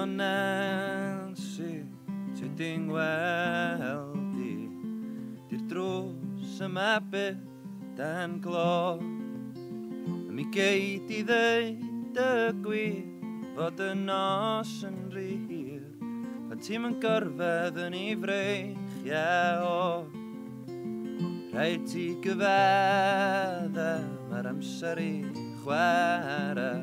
O Nansi, ti ti'n gweld i, di'r drws yma byth dan glo. Mi gei di ddeud y gwir fod y nos yn rhy hir, pan ti'm yn gorfedd yn ei freichiau o. Rhaid ti gyfadda, mae'r amser i chwarae,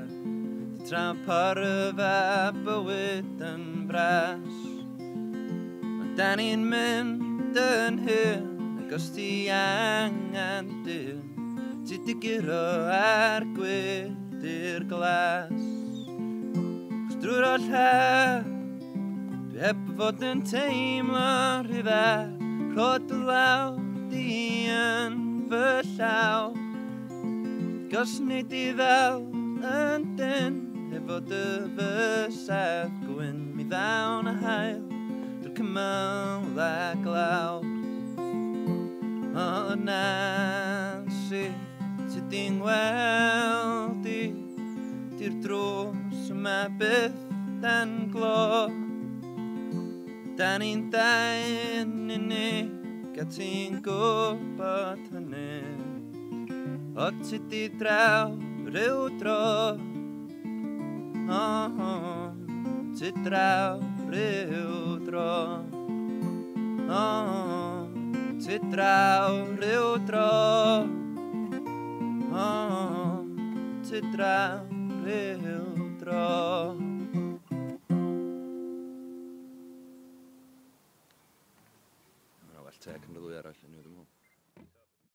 ti tra'n porfa bywyd yn bras. Ond da ni'n mynd yn hyn, ac os ti angen dyn, ti di giro ar gwydr glas. Chos drwy'r oll her, dwi heb fod yn teimlo rhy dda, rhod y law di yn fy llaw. Gos nid i ddal yn dyn, hefod y fysedd gwyn mi ddawn a hael, drwy'r cymyl a glaw. O Nansi, ti di'n gweld i, di'r drws yma byth dan glo. Da ni'n dau yn unig, a ti'n gwybod hynny. O ti di draw ryw dro, ti draw ryw dro, ti draw ryw dro, ti draw ryw dro.